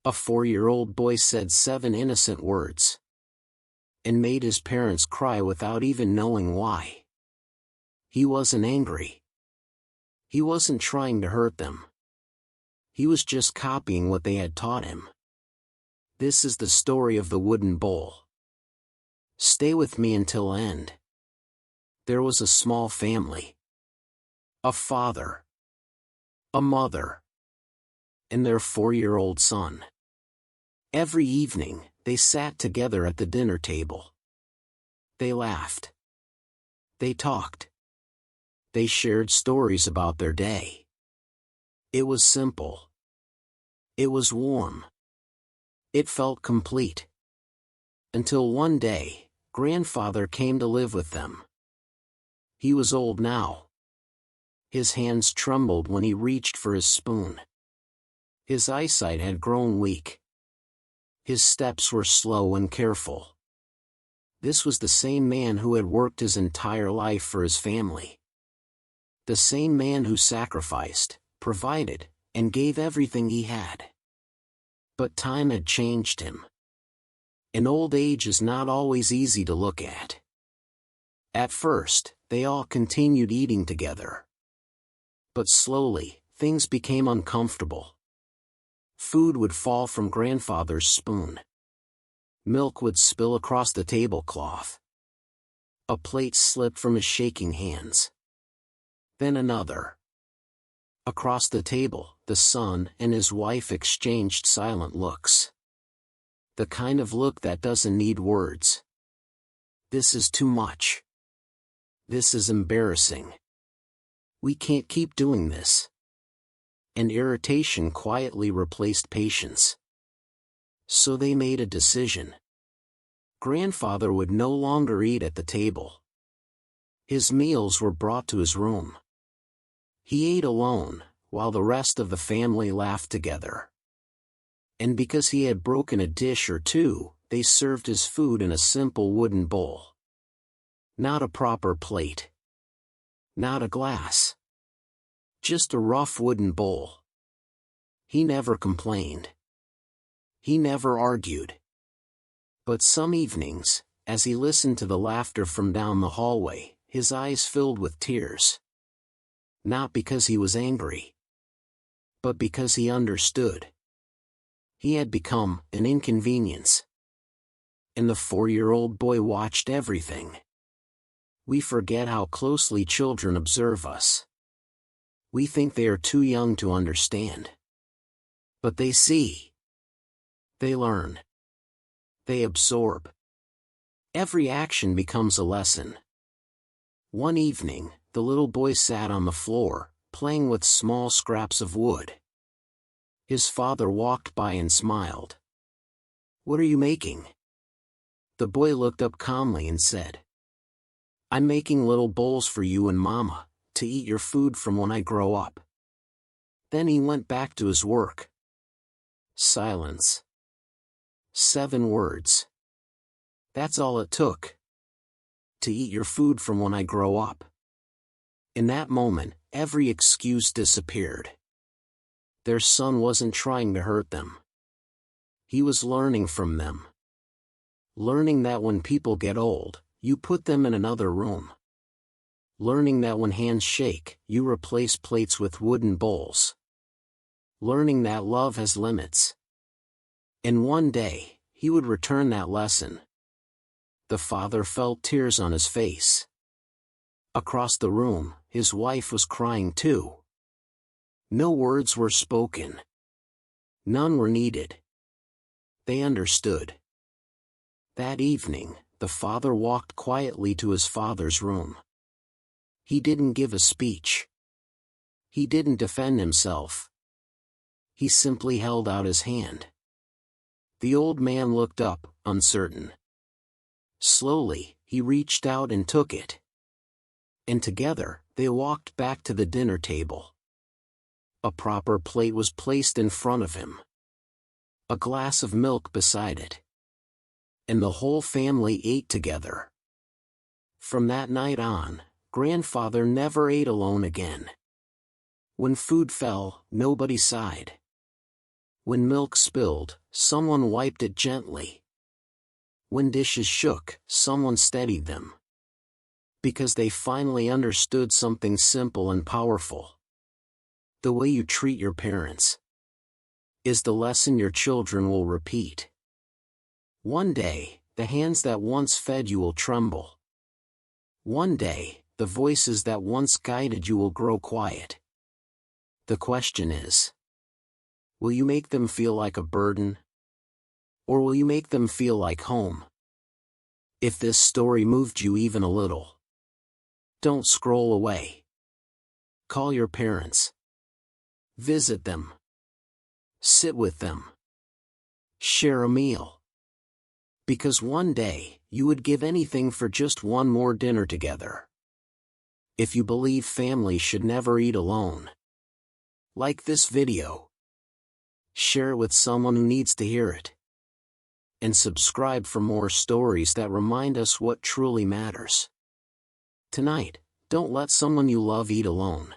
A 4-year-old boy said 7 innocent words and made his parents cry without even knowing why. He wasn't angry. He wasn't trying to hurt them. He was just copying what they had taught him. This is the story of the wooden bowl. Stay with me until end. There was a small family. A father, a mother, and their 4-year-old son. Every evening, they sat together at the dinner table. They laughed. They talked. They shared stories about their day. It was simple. It was warm. It felt complete. Until one day, grandfather came to live with them. He was old now. His hands trembled when he reached for his spoon. His eyesight had grown weak. His steps were slow and careful. This was the same man who had worked his entire life for his family. The same man who sacrificed, provided, and gave everything he had. But time had changed him. And old age is not always easy to look at. At first, they all continued eating together. But slowly, things became uncomfortable. Food would fall from grandfather's spoon. Milk would spill across the tablecloth. A plate slipped from his shaking hands. Then another. Across the table, the son and his wife exchanged silent looks. The kind of look that doesn't need words. This is too much. This is embarrassing. We can't keep doing this. And irritation quietly replaced patience. So they made a decision. Grandfather would no longer eat at the table. His meals were brought to his room. He ate alone, while the rest of the family laughed together. And because he had broken a dish or two, they served his food in a simple wooden bowl. Not a proper plate. Not a glass. Just a rough wooden bowl. He never complained. He never argued. But some evenings, as he listened to the laughter from down the hallway, his eyes filled with tears. Not because he was angry, but because he understood. He had become an inconvenience. And the 4-year-old boy watched everything. We forget how closely children observe us. We think they are too young to understand. But they see. They learn. They absorb. Every action becomes a lesson. One evening, the little boy sat on the floor, playing with small scraps of wood. His father walked by and smiled. "What are you making?" The boy looked up calmly and said, "I'm making little bowls for you and Mama, to eat your food from when I grow up." Then he went back to his work. Silence. 7 words. That's all it took. To eat your food from when I grow up. In that moment, every excuse disappeared. Their son wasn't trying to hurt them. He was learning from them. Learning that when people get old, you put them in another room. Learning that when hands shake, you replace plates with wooden bowls. Learning that love has limits. And one day, he would return that lesson. The father felt tears on his face. Across the room, his wife was crying too. No words were spoken. None were needed. They understood. That evening, the father walked quietly to his father's room. He didn't give a speech. He didn't defend himself. He simply held out his hand. The old man looked up, uncertain. Slowly, he reached out and took it. And together, they walked back to the dinner table. A proper plate was placed in front of him. A glass of milk beside it. And the whole family ate together. From that night on, grandfather never ate alone again. When food fell, nobody sighed. When milk spilled, someone wiped it gently. When dishes shook, someone steadied them. Because they finally understood something simple and powerful. The way you treat your parents is the lesson your children will repeat. One day, the hands that once fed you will tremble. One day, the voices that once guided you will grow quiet. The question is, will you make them feel like a burden? Or will you make them feel like home? If this story moved you even a little, don't scroll away. Call your parents. Visit them. Sit with them. Share a meal. Because one day, you would give anything for just one more dinner together. If you believe family should never eat alone, like this video. Share it with someone who needs to hear it. And subscribe for more stories that remind us what truly matters. Tonight, don't let someone you love eat alone.